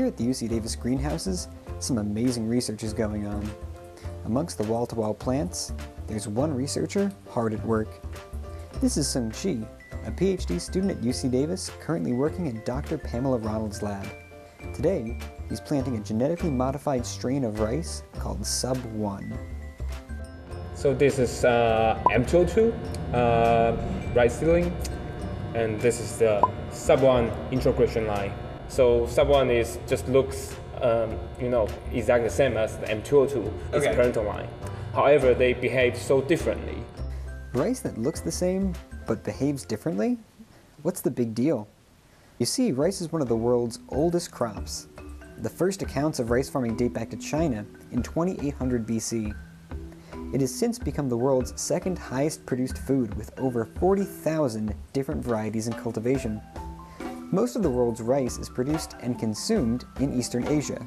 Here at the UC Davis greenhouses, some amazing research is going on. Amongst the wall-to-wall plants, there's one researcher hard at work. This is Sung Chi, a PhD student at UC Davis currently working in Dr. Pamela Ronald's lab. Today, he's planting a genetically modified strain of rice called Sub1. So this is M202 rice seedling, and this is the Sub1 introgression line. So Sub1 is just looks, exactly the same as the M202, its parental line. However, they behave so differently. Rice that looks the same, but behaves differently? What's the big deal? You see, rice is one of the world's oldest crops. The first accounts of rice farming date back to China in 2800 BC. It has since become the world's second highest produced food with over 40,000 different varieties in cultivation. Most of the world's rice is produced and consumed in Eastern Asia.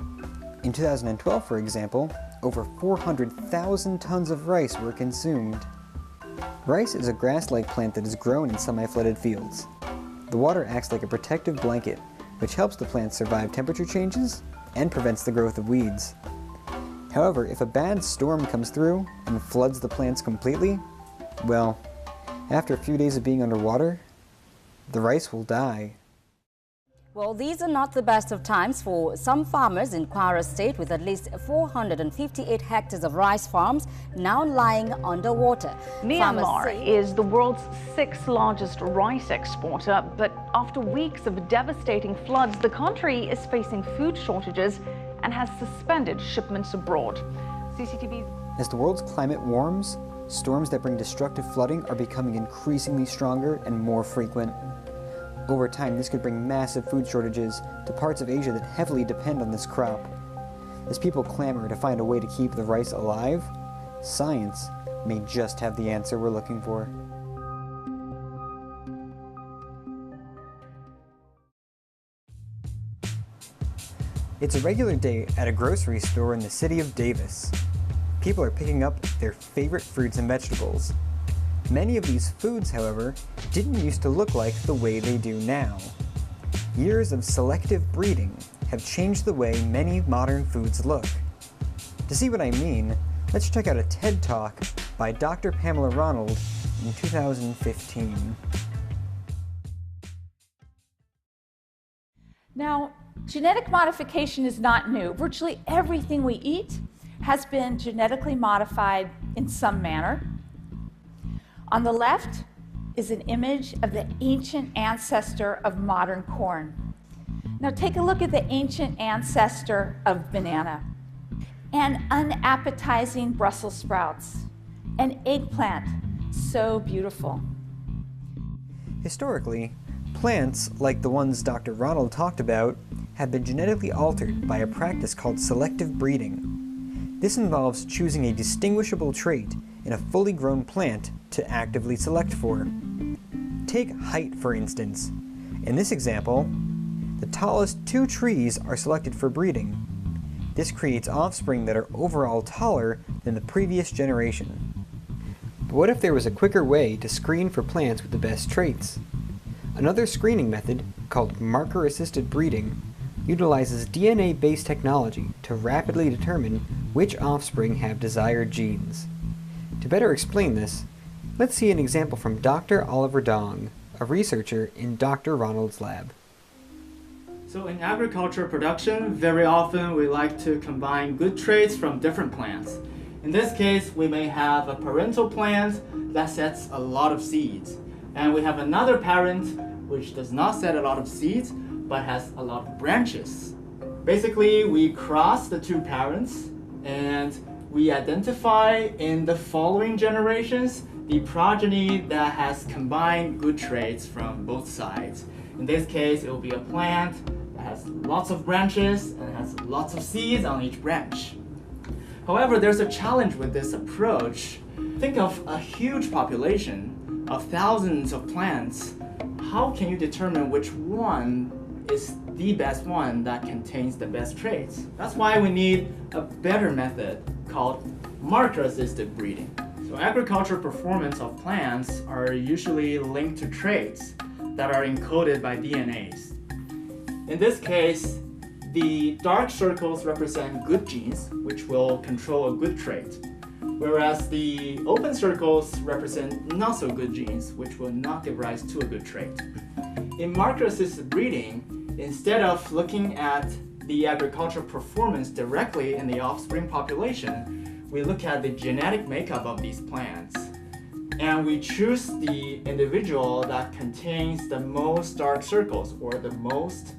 In 2012, for example, over 400,000 tons of rice were consumed. Rice is a grass-like plant that is grown in semi-flooded fields. The water acts like a protective blanket, which helps the plant survive temperature changes and prevents the growth of weeds. However, if a bad storm comes through and floods the plants completely, well, after a few days of being underwater, the rice will die. Well, these are not the best of times for some farmers in Kwara State, with at least 458 hectares of rice farms now lying underwater. Myanmar is the world's 6th largest rice exporter, but after weeks of devastating floods, the country is facing food shortages and has suspended shipments abroad. CCTV. As the world's climate warms, storms that bring destructive flooding are becoming increasingly stronger and more frequent. Over time, this could bring massive food shortages to parts of Asia that heavily depend on this crop. As people clamor to find a way to keep the rice alive, science may just have the answer we're looking for. It's a regular day at a grocery store in the city of Davis. People are picking up their favorite fruits and vegetables. Many of these foods, however, didn't used to look like the way they do now. Years of selective breeding have changed the way many modern foods look. To see what I mean, let's check out a TED Talk by Dr. Pamela Ronald in 2015. Now, genetic modification is not new. Virtually everything we eat has been genetically modified in some manner. On the left is an image of the ancient ancestor of modern corn. Now take a look at the ancient ancestor of banana. And unappetizing Brussels sprouts. An eggplant, so beautiful. Historically, plants, like the ones Dr. Ronald talked about, have been genetically altered by a practice called selective breeding. This involves choosing a distinguishable trait in a fully grown plant to actively select for. Take height, for instance. In this example, the tallest 2 trees are selected for breeding. This creates offspring that are overall taller than the previous generation. But what if there was a quicker way to screen for plants with the best traits? Another screening method, called marker-assisted breeding, utilizes DNA-based technology to rapidly determine which offspring have desired genes. To better explain this, let's see an example from Dr. Oliver Dong, a researcher in Dr. Ronald's lab. So in agriculture production, very often we like to combine good traits from different plants. In this case, we may have a parental plant that sets a lot of seeds. And we have another parent which does not set a lot of seeds, but has a lot of branches. Basically, we cross the 2 parents and we identify in the following generations the progeny that has combined good traits from both sides. In this case, it will be a plant that has lots of branches and has lots of seeds on each branch. However, there's a challenge with this approach. Think of a huge population of thousands of plants. How can you determine which one is the best one that contains the best traits? That's why we need a better method called marker-assisted breeding. So agricultural performance of plants are usually linked to traits that are encoded by DNAs. In this case, the dark circles represent good genes, which will control a good trait, whereas the open circles represent not so good genes, which will not give rise to a good trait. In marker-assisted breeding, instead of looking at the agricultural performance directly in the offspring population, we look at the genetic makeup of these plants. And we choose the individual that contains the most dark circles or the most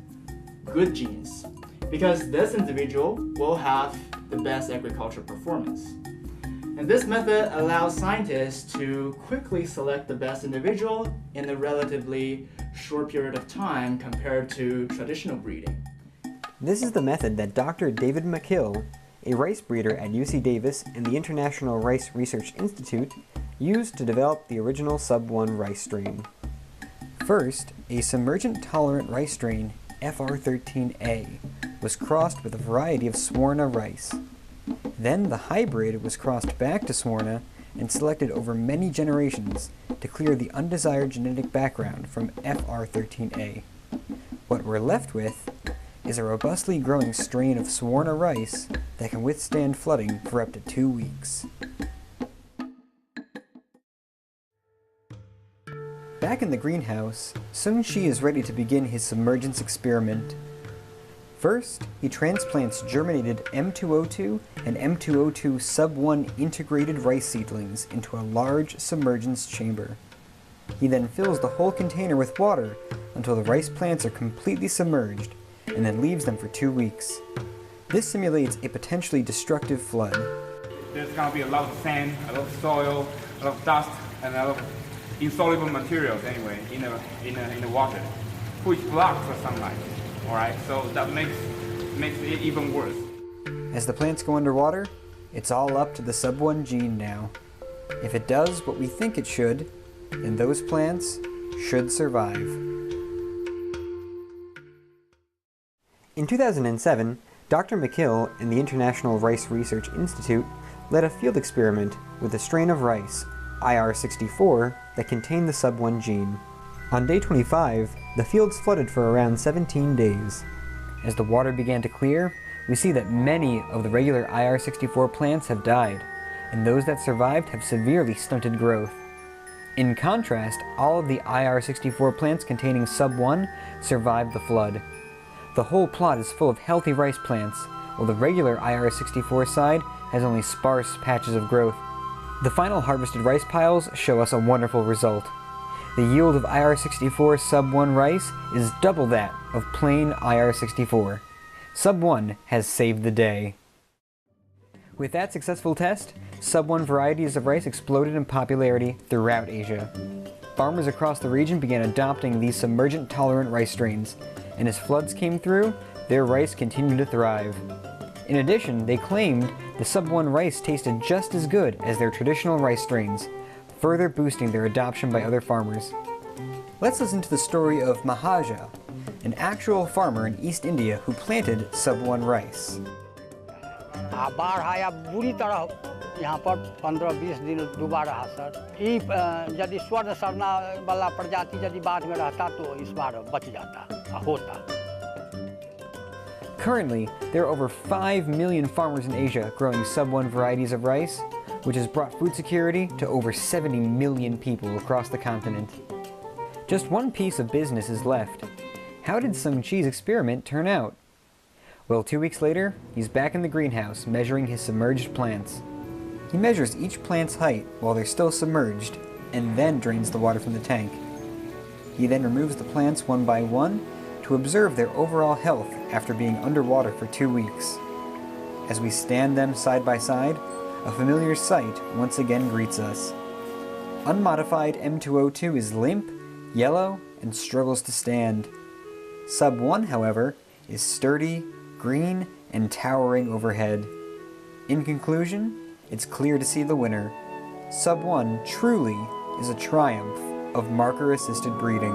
good genes, because this individual will have the best agricultural performance. And this method allows scientists to quickly select the best individual in a relatively short period of time compared to traditional breeding. This is the method that Dr. David McKill, a rice breeder at UC Davis and the International Rice Research Institute, used to develop the original Sub1 rice strain. First, a submergent-tolerant rice strain, FR13A, was crossed with a variety of Swarna rice. Then the hybrid was crossed back to Swarna and selected over many generations to clear the undesired genetic background from FR13A. What we're left with is a robustly growing strain of Swarna rice that can withstand flooding for up to 2 weeks. Back in the greenhouse, Sung-Chi is ready to begin his submergence experiment. First, he transplants germinated M202 and M202 Sub1 integrated rice seedlings into a large submergence chamber. He then fills the whole container with water until the rice plants are completely submerged, and then leaves them for 2 weeks. This simulates a potentially destructive flood. There's going to be a lot of sand, a lot of soil, a lot of dust, and a lot of insoluble materials anyway in the water, which blocks the sunlight. All right, so that makes it even worse. As the plants go underwater, it's all up to the Sub1 gene now. If it does what we think it should, then those plants should survive. In 2007, Dr. McKill and the International Rice Research Institute led a field experiment with a strain of rice, IR64, that contained the Sub1 gene. On day 25, the fields flooded for around 17 days. As the water began to clear, we see that many of the regular IR64 plants have died, and those that survived have severely stunted growth. In contrast, all of the IR64 plants containing Sub1 survived the flood. The whole plot is full of healthy rice plants, while the regular IR64 side has only sparse patches of growth. The final harvested rice piles show us a wonderful result. The yield of IR64 Sub1 rice is double that of plain IR64. Sub1 has saved the day. With that successful test, Sub1 varieties of rice exploded in popularity throughout Asia. Farmers across the region began adopting these submergent-tolerant rice strains, and as floods came through, their rice continued to thrive. In addition, they claimed the Sub1 rice tasted just as good as their traditional rice strains, further boosting their adoption by other farmers. Let's listen to the story of Mahaja, an actual farmer in East India who planted Sub1 rice. बाढ़ आया बुरी तरह यहाँ पर 15-20 दिन डूबा रहा sir. यदि स्वर्ण सरना वाला प्रजाति यदि बाढ़ में रहता तो इस बार बच जाता होता। Currently, there are over 5 million farmers in Asia growing Sub1 varieties of rice, which has brought food security to over 70 million people across the continent. Just one piece of business is left. How did Sung-Chi's experiment turn out? Well, 2 weeks later, he's back in the greenhouse measuring his submerged plants. He measures each plant's height while they're still submerged, and then drains the water from the tank. He then removes the plants one by one to observe their overall health after being underwater for 2 weeks. As we stand them side by side, a familiar sight once again greets us. Unmodified M202 is limp, yellow, and struggles to stand. Sub1, however, is sturdy, green, and towering overhead. In conclusion, it's clear to see the winner. Sub1 truly is a triumph of marker-assisted breeding.